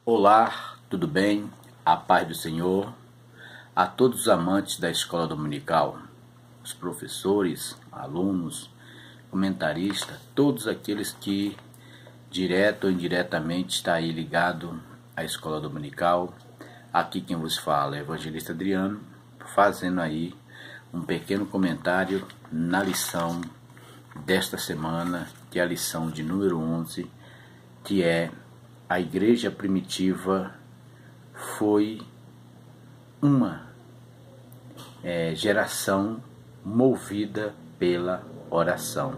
Olá, tudo bem? A paz do Senhor, a todos os amantes da escola dominical, os professores, alunos, comentaristas, todos aqueles que direto ou indiretamente está aí ligado à escola dominical. Aqui quem vos fala é o evangelista Adriano, fazendo aí um pequeno comentário na lição desta semana, que é a lição de número 11, que é: a igreja primitiva foi uma geração movida pela oração.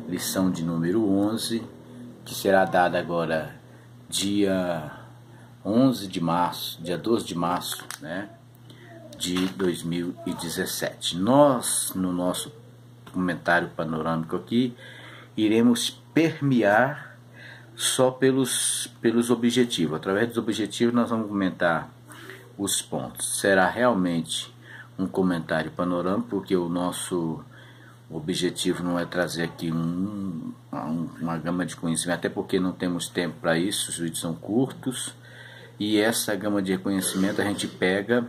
Lição de número 11, que será dada agora dia 11 de março, dia 12 de março, de 2017. Nós, no nosso comentário panorâmico aqui, iremos permear só pelos objetivos. Através dos objetivos nós vamos comentar os pontos. Será realmente um comentário panorâmico, porque o nosso objetivo não é trazer aqui uma gama de conhecimento, até porque não temos tempo para isso, os vídeos são curtos, e essa gama de conhecimento a gente pega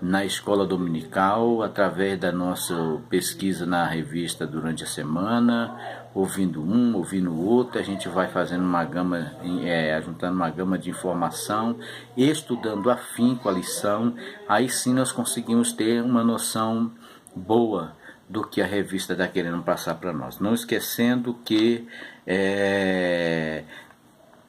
na escola dominical, através da nossa pesquisa na revista durante a semana, ouvindo um, ouvindo o outro. A gente vai fazendo uma gama, juntando uma gama de informação, estudando afinco a lição. Aí sim nós conseguimos ter uma noção boa do que a revista está querendo passar para nós. Não esquecendo que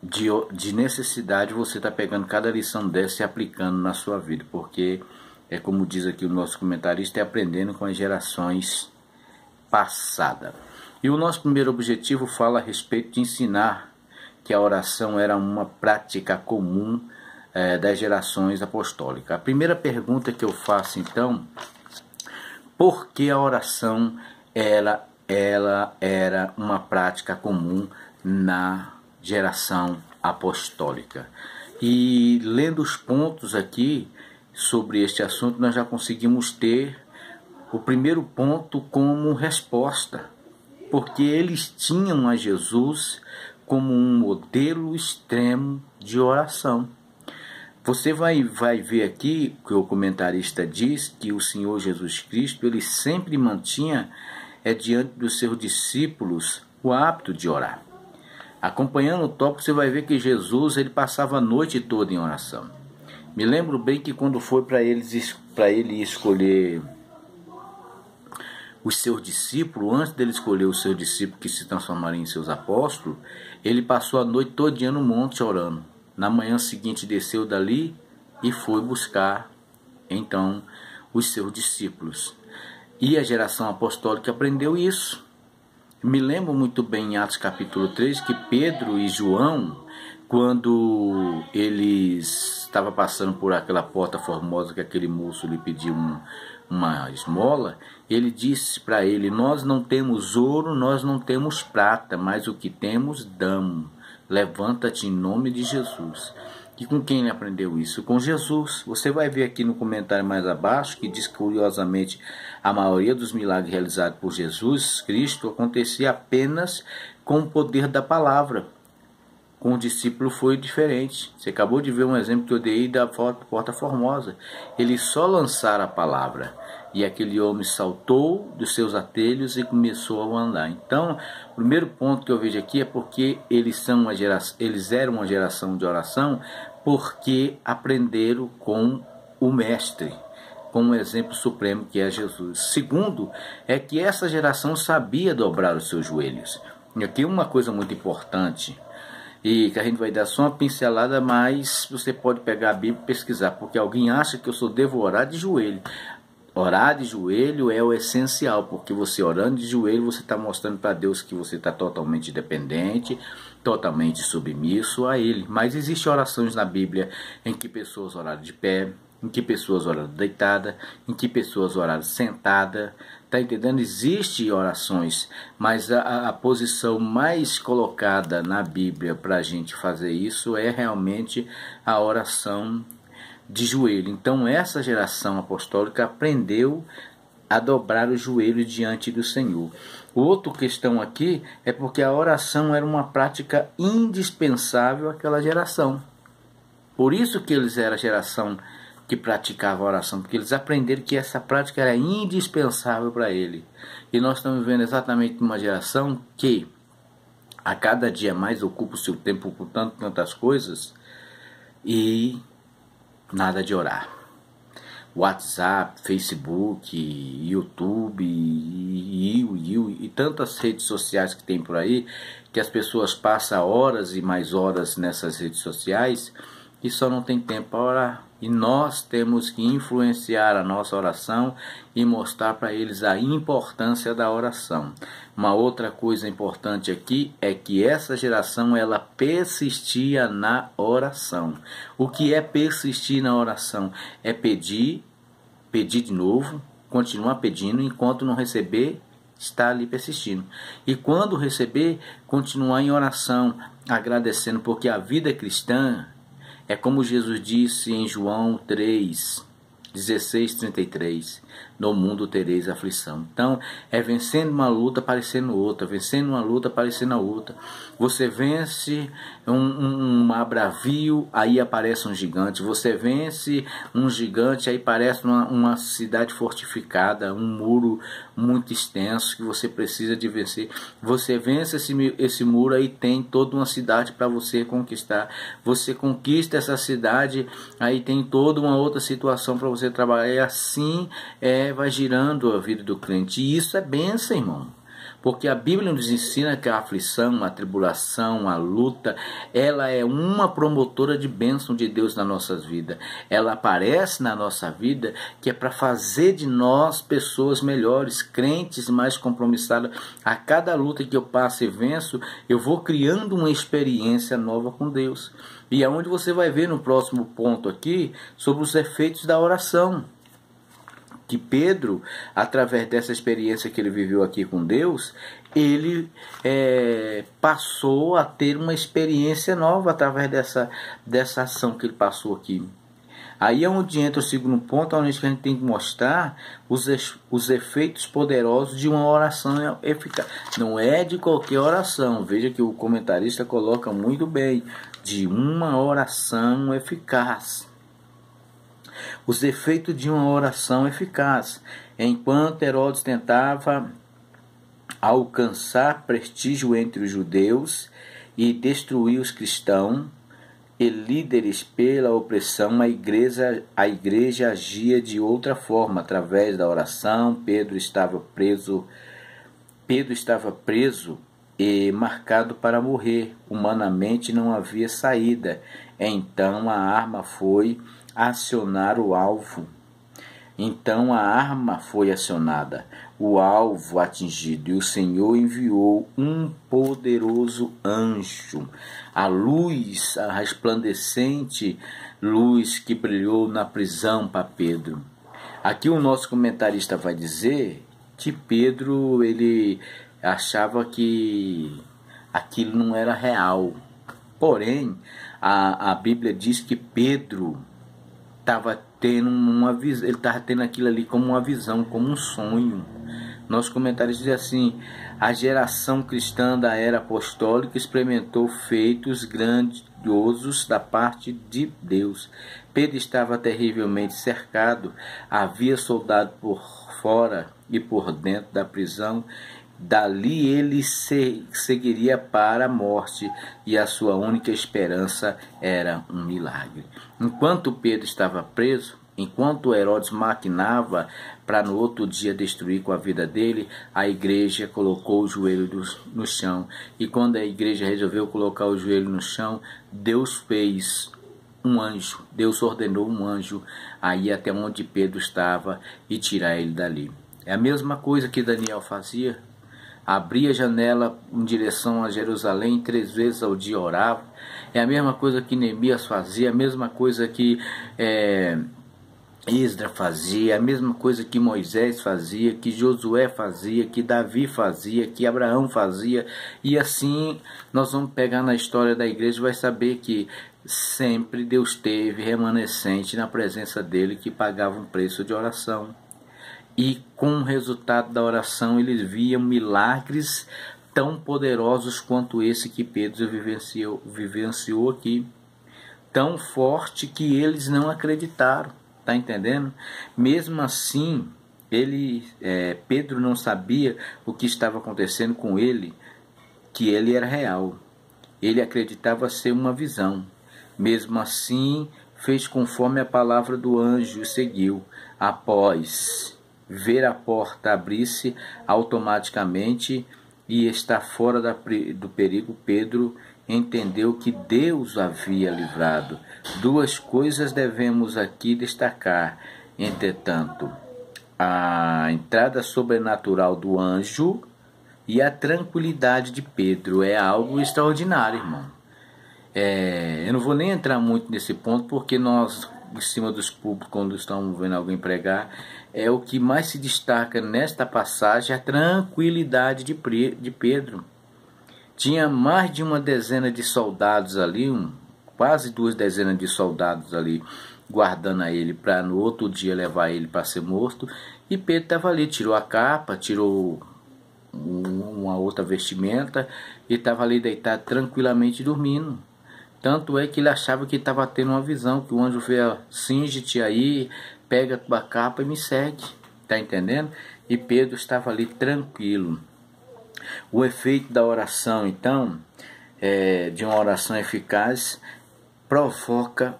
de necessidade você está pegando cada lição dessa e aplicando na sua vida, porque como diz aqui o nosso comentarista, é aprendendo com as gerações passadas. E o nosso primeiro objetivo fala a respeito de ensinar que a oração era uma prática comum das gerações apostólicas. A primeira pergunta que eu faço então: por que a oração ela era uma prática comum na geração apostólica? E lendo os pontos aqui sobre este assunto, nós já conseguimos ter o primeiro ponto como resposta, porque eles tinham a Jesus como um modelo extremo de oração. Você vai ver aqui que o comentarista diz que o Senhor Jesus Cristo ele sempre mantinha diante dos seus discípulos o hábito de orar. Acompanhando o tópico, você vai ver que Jesus ele passava a noite toda em oração. Me lembro bem que quando foi para ele escolher os seus discípulos, antes dele escolher os seus discípulos que se transformariam em seus apóstolos, ele passou a noite todinha no monte orando. Na manhã seguinte desceu dali e foi buscar então os seus discípulos. E a geração apostólica aprendeu isso. Me lembro muito bem em Atos capítulo 3 que Pedro e João, quando eles estavam passando por aquela porta formosa que aquele moço lhe pediu uma esmola, ele disse para ele: nós não temos ouro, nós não temos prata, mas o que temos damos. Levanta-te em nome de Jesus. E com quem ele aprendeu isso? Com Jesus. Você vai ver aqui no comentário mais abaixo que diz que, curiosamente, a maioria dos milagres realizados por Jesus Cristo acontecia apenas com o poder da palavra. Com o discípulo foi diferente. Você acabou de ver um exemplo que eu dei da porta formosa. Eles só lançaram a palavra e aquele homem saltou dos seus atelhos e começou a andar. Então, o primeiro ponto que eu vejo aqui é porque eles eram uma geração de oração, porque aprenderam com o mestre, com um exemplo supremo que é Jesus. Segundo, é que essa geração sabia dobrar os seus joelhos. E aqui uma coisa muito importante, e que a gente vai dar só uma pincelada, mas você pode pegar a Bíblia e pesquisar, porque alguém acha que eu devo orar de joelho. Orar de joelho é o essencial, porque você orando de joelho, você está mostrando para Deus que você está totalmente dependente, totalmente submisso a Ele. Mas existem orações na Bíblia em que pessoas oraram de pé, em que pessoas oraram deitada, em que pessoas oraram sentada. Está entendendo? Existem orações, mas a posição mais colocada na Bíblia para a gente fazer isso é realmente a oração de joelho. Então essa geração apostólica aprendeu a dobrar o joelho diante do Senhor. Outra questão aqui é porque a oração era uma prática indispensável àquela geração. Por isso que eles eram a geração que praticava a oração, porque eles aprenderam que essa prática era indispensável para ele. E nós estamos vivendo exatamente uma geração que a cada dia mais ocupa o seu tempo com tantas coisas e nada de orar. WhatsApp, Facebook, YouTube e tantas redes sociais que tem por aí, que as pessoas passam horas e mais horas nessas redes sociais e só não tem tempo para orar. E nós temos que influenciar a nossa oração e mostrar para eles a importância da oração. Uma outra coisa importante aqui é que essa geração ela persistia na oração. O que é persistir na oração? É pedir de novo, continuar pedindo, enquanto não receber, está ali persistindo. E quando receber, continuar em oração, agradecendo, porque a vida cristã é como Jesus disse em João 3:16-33, no mundo tereis aflição. Então, é vencendo uma luta, parecendo outra, vencendo uma luta, parecendo a outra. Você vence um abravio, aí aparece um gigante. Você vence um gigante, aí parece uma cidade fortificada, um muro muito extenso que você precisa de vencer. Você vence esse muro, aí tem toda uma cidade para você conquistar. Você conquista essa cidade, aí tem toda uma outra situação para você trabalhar. E assim vai girando a vida do crente. E isso é bênção, irmão. Porque a Bíblia nos ensina que a aflição, a tribulação, a luta, ela é uma promotora de bênção de Deus nas nossas vidas. Ela aparece na nossa vida que é para fazer de nós pessoas melhores, crentes mais compromissadas. A cada luta que eu passo e venço, eu vou criando uma experiência nova com Deus. E é onde você vai ver no próximo ponto aqui sobre os efeitos da oração. Que Pedro, através dessa experiência que ele viveu aqui com Deus, ele passou a ter uma experiência nova através dessa ação que ele passou aqui. Aí é onde entra o segundo ponto, onde a gente tem que mostrar os efeitos poderosos de uma oração eficaz. Não é de qualquer oração, veja que o comentarista coloca muito bem, de uma oração eficaz. Os efeitos de uma oração eficaz. Enquanto Herodes tentava alcançar prestígio entre os judeus e destruir os cristãos e líderes pela opressão, a igreja agia de outra forma, através da oração. Pedro estava preso e marcado para morrer. Humanamente não havia saída. Então a arma foi acionar o alvo. Então a arma foi acionada, o alvo atingido, e o Senhor enviou um poderoso anjo, a luz, a resplandecente luz que brilhou na prisão para Pedro. Aqui o nosso comentarista vai dizer que Pedro ele achava que aquilo não era real. Porém, a Bíblia diz que Pedro estava tendo uma visão, ele estava tendo aquilo ali como uma visão, como um sonho. Nossos comentários dizem assim: a geração cristã da era apostólica experimentou feitos grandiosos da parte de Deus. Pedro estava terrivelmente cercado, havia soldado por fora e por dentro da prisão. Dali ele seguiria para a morte, e a sua única esperança era um milagre. Enquanto Pedro estava preso, enquanto Herodes maquinava para no outro dia destruir com a vida dele, a igreja colocou o joelho no chão. E quando a igreja resolveu colocar o joelho no chão, Deus fez um anjo, Deus ordenou um anjo a ir até onde Pedro estava e tirar ele dali. É a mesma coisa que Daniel fazia. Abria a janela em direção a Jerusalém, 3 vezes ao dia orava. É a mesma coisa que Neemias fazia, a mesma coisa que Esdras fazia, a mesma coisa que Moisés fazia, que Josué fazia, que Davi fazia, que Abraão fazia. E assim nós vamos pegar na história da igreja e vai saber que sempre Deus teve remanescente na presença dele que pagava um preço de oração. E com o resultado da oração eles viam milagres tão poderosos quanto esse que Pedro vivenciou aqui. tão forte que eles não acreditaram, tá entendendo? Mesmo assim, Pedro não sabia o que estava acontecendo com ele, que ele era real. Ele acreditava ser uma visão. Mesmo assim, fez conforme a palavra do anjo e seguiu. Após ver a porta abrir-se automaticamente e estar fora do perigo, Pedro entendeu que Deus o havia livrado. Duas coisas devemos aqui destacar, entretanto: a entrada sobrenatural do anjo e a tranquilidade de Pedro. É algo extraordinário, irmão. Eu não vou nem entrar muito nesse ponto, porque nós, em cima dos púlpitos, quando estamos vendo alguém pregar, o que mais se destaca nesta passagem é a tranquilidade de Pedro. Tinha mais de uma dezena de soldados ali, quase 2 dezenas de soldados ali, guardando a ele para no outro dia levar ele para ser morto. E Pedro estava ali, tirou a capa, tirou uma outra vestimenta e estava ali deitado tranquilamente dormindo. Tanto é que ele achava que estava tendo uma visão, que o anjo veio: cinge-te aí, pega a tua capa e me segue. Tá entendendo? E Pedro estava ali tranquilo. O efeito da oração, então, de uma oração eficaz, provocar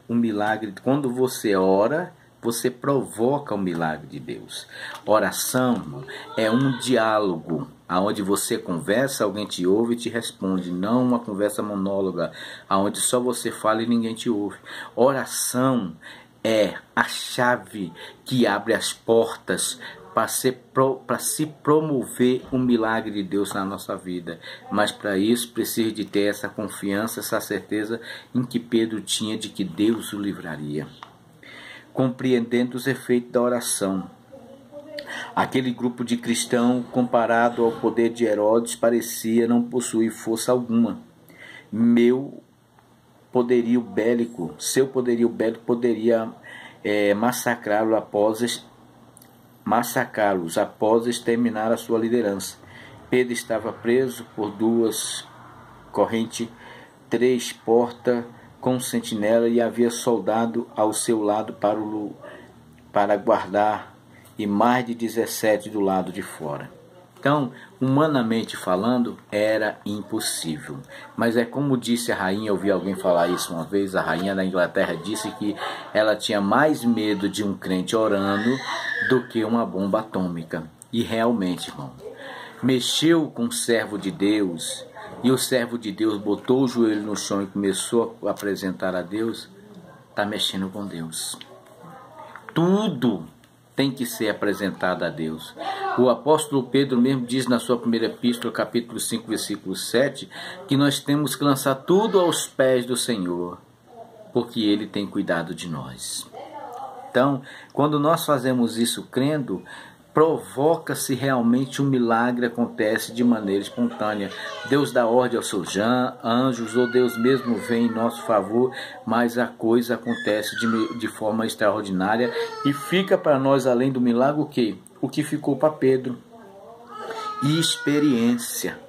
um milagre. Quando você ora, você provoca o milagre de Deus. Oração é um diálogo, aonde você conversa, alguém te ouve e te responde, não uma conversa monóloga, aonde só você fala e ninguém te ouve. Oração é a chave que abre as portas para se promover um milagre de Deus na nossa vida. Mas para isso precisa de ter essa confiança, essa certeza em que Pedro tinha de que Deus o livraria. Compreendendo os efeitos da oração, aquele grupo de cristãos, comparado ao poder de Herodes, parecia não possuir força alguma. Seu poderio bélico poderia massacrá-los após exterminar a sua liderança. Pedro estava preso por 2 correntes, 3 portas com um sentinela, e havia soldado ao seu lado para guardar, e mais de 17 do lado de fora. Então, humanamente falando, era impossível. Mas é como disse a rainha, eu vi alguém falar isso uma vez, a rainha da Inglaterra disse que ela tinha mais medo de um crente orando do que uma bomba atômica. E realmente, irmão, mexeu com o servo de Deus, e o servo de Deus botou o joelho no chão e começou a apresentar a Deus, está mexendo com Deus. Tudo tem que ser apresentado a Deus. O apóstolo Pedro mesmo diz na sua primeira epístola, capítulo 5, versículo 7, que nós temos que lançar tudo aos pés do Senhor, porque Ele tem cuidado de nós. Então, quando nós fazemos isso crendo, provoca-se realmente um milagre, acontece de maneira espontânea. Deus dá ordem aos seus anjos, ou Deus mesmo vem em nosso favor, mas a coisa acontece de forma extraordinária, e fica para nós, além do milagre, o quê? O que ficou para Pedro? Experiência.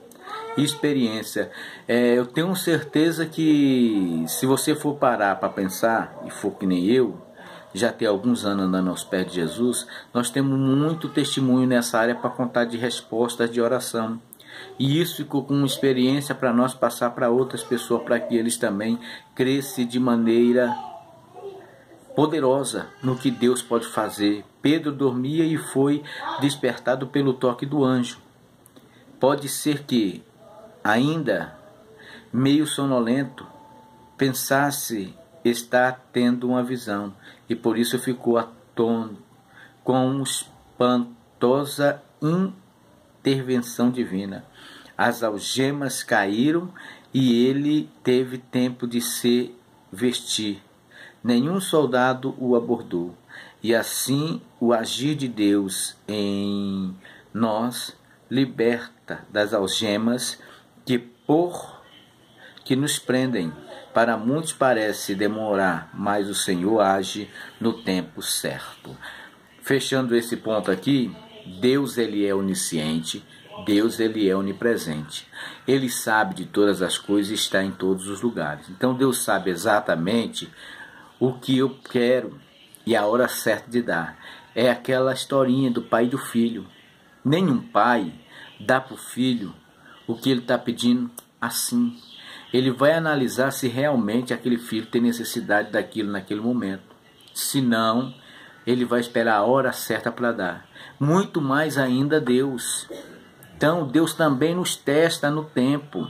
Eu tenho certeza que se você for parar para pensar, e for que nem eu, já tem alguns anos andando aos pés de Jesus, nós temos muito testemunho nessa área para contar de respostas de oração. E isso ficou com uma experiência para nós passar para outras pessoas, para que eles também cresçam de maneira poderosa no que Deus pode fazer. Pedro dormia e foi despertado pelo toque do anjo. Pode ser que, ainda meio sonolento, pensasse estar tendo uma visão, e por isso ficou atônito com espantosa intervenção divina. As algemas caíram e ele teve tempo de se vestir. Nenhum soldado o abordou. E assim o agir de Deus em nós liberta das algemas que nos prendem. Para muitos parece demorar, mas o Senhor age no tempo certo. Fechando esse ponto aqui, Deus ele é onisciente, Deus, ele é onipresente. Ele sabe de todas as coisas e está em todos os lugares. Então Deus sabe exatamente o que eu quero e a hora certa de dar. É aquela historinha do pai e do filho. Nenhum pai dá para o filho o que ele está pedindo assim. Ele vai analisar se realmente aquele filho tem necessidade daquilo naquele momento. Se não, ele vai esperar a hora certa para dar. Muito mais ainda Deus. Então Deus também nos testa no tempo.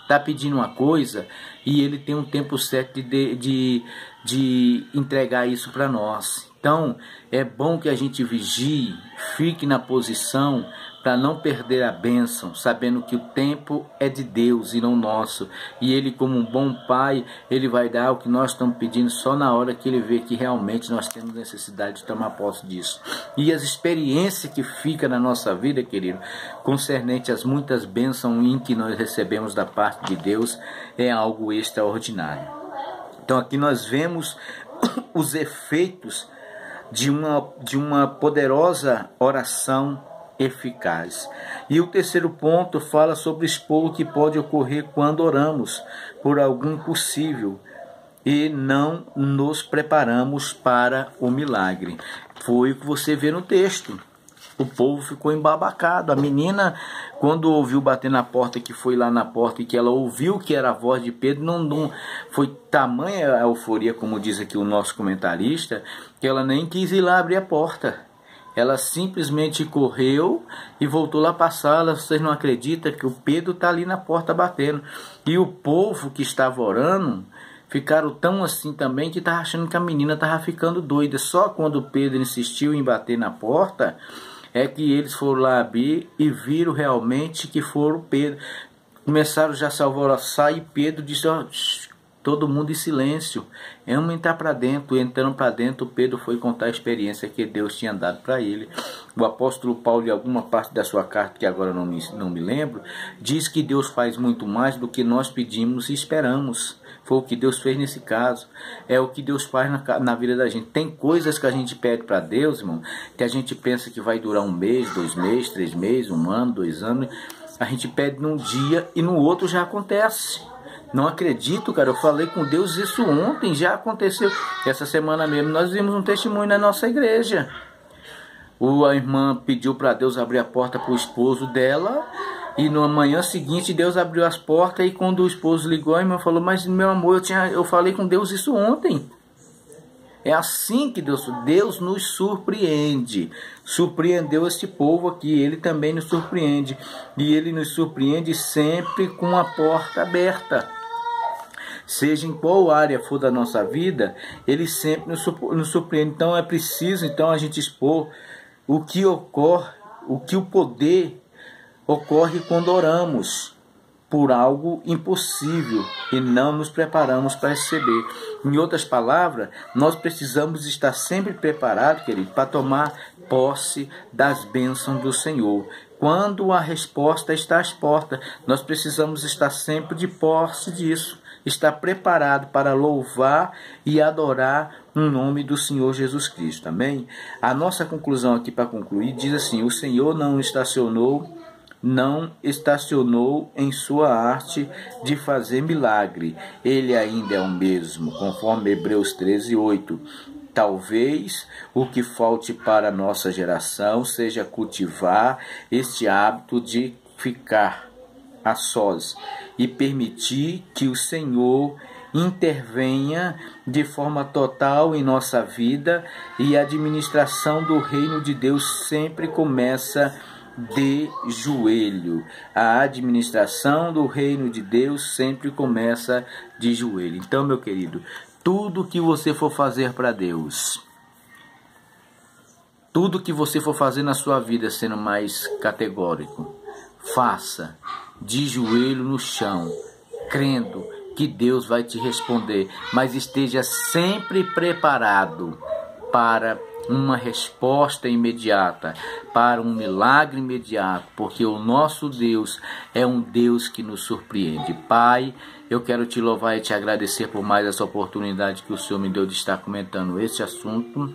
Está pedindo uma coisa e ele tem um tempo certo de entregar isso para nós. Então é bom que a gente vigie, fique na posição para não perder a bênção, sabendo que o tempo é de Deus e não nosso. E Ele, como um bom Pai, Ele vai dar o que nós estamos pedindo só na hora que Ele vê que realmente nós temos necessidade de tomar posse disso. E as experiências que ficam na nossa vida, querido, concernente às muitas bênçãos em que nós recebemos da parte de Deus, é algo extraordinário. Então aqui nós vemos os efeitos de uma poderosa oração eficaz. E o terceiro ponto fala sobre o expor que pode ocorrer quando oramos por algum impossível e não nos preparamos para o milagre. Foi o que você vê no texto. O povo ficou embabacado. A menina, quando ouviu bater na porta, que foi lá na porta e que ela ouviu que era a voz de Pedro, não foi tamanha a euforia, como diz aqui o nosso comentarista, que ela nem quis ir lá abrir a porta. Ela simplesmente correu e voltou lá para a sala. Vocês não acreditam que o Pedro está ali na porta batendo. E o povo que estava orando ficaram tão assim também que estava achando que a menina estava ficando doida. Só quando o Pedro insistiu em bater na porta é que eles foram lá abrir e viram realmente que foram Pedro. Começaram já a se alvoroçar e Pedro disse: ó, todo mundo em silêncio, vamos entrar para dentro. Entrando para dentro, Pedro foi contar a experiência que Deus tinha dado para ele. O apóstolo Paulo, em alguma parte da sua carta, que agora não me lembro, diz que Deus faz muito mais do que nós pedimos e esperamos. Foi o que Deus fez nesse caso. É o que Deus faz na vida da gente. Tem coisas que a gente pede para Deus, irmão, que a gente pensa que vai durar 1 mês, 2 meses, 3 meses, 1 ano, 2 anos. A gente pede num dia e no outro já acontece. Não acredito, cara, eu falei com Deus isso ontem, já aconteceu. Essa semana mesmo nós vimos um testemunho na nossa igreja. A irmã pediu para Deus abrir a porta para o esposo dela, e na manhã seguinte Deus abriu as portas, e quando o esposo ligou, a irmã falou: mas meu amor, eu falei com Deus isso ontem. É assim que Deus nos surpreende. Surpreendeu este povo aqui, Ele também nos surpreende. E Ele nos surpreende sempre com a porta aberta. Seja em qual área for da nossa vida, Ele sempre nos surpreende. Então é preciso a gente expor o que ocorre, o que o poder ocorre quando oramos por algo impossível e não nos preparamos para receber. Em outras palavras, nós precisamos estar sempre preparados, querido, para tomar posse das bênçãos do Senhor. Quando a resposta está às portas, nós precisamos estar sempre de posse disso, estar preparado para louvar e adorar o nome do Senhor Jesus Cristo. Amém? A nossa conclusão aqui, para concluir, diz assim: o Senhor não estacionou em sua arte de fazer milagre. Ele ainda é o mesmo, conforme Hebreus 13:8. Talvez o que falte para a nossa geração seja cultivar este hábito de ficar a sós e permitir que o Senhor intervenha de forma total em nossa vida. E a administração do reino de Deus sempre começa de joelho. A administração do reino de Deus sempre começa de joelho. Então, meu querido, tudo que você for fazer para Deus, tudo que você for fazer na sua vida, sendo mais categórico, faça de joelho no chão, crendo que Deus vai te responder, mas esteja sempre preparado para uma resposta imediata, para um milagre imediato, porque o nosso Deus é um Deus que nos surpreende. Pai, eu quero te louvar e te agradecer por mais essa oportunidade que o Senhor me deu de estar comentando esse assunto,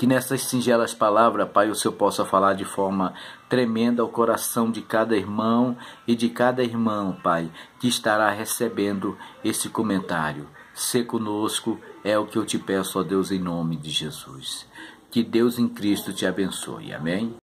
Que nessas singelas palavras, Pai, o Senhor possa falar de forma tremenda ao coração de cada irmão e de cada irmã, Pai, que estará recebendo esse comentário. Sê conosco, é o que eu te peço, ó Deus, em nome de Jesus. Que Deus em Cristo te abençoe. Amém?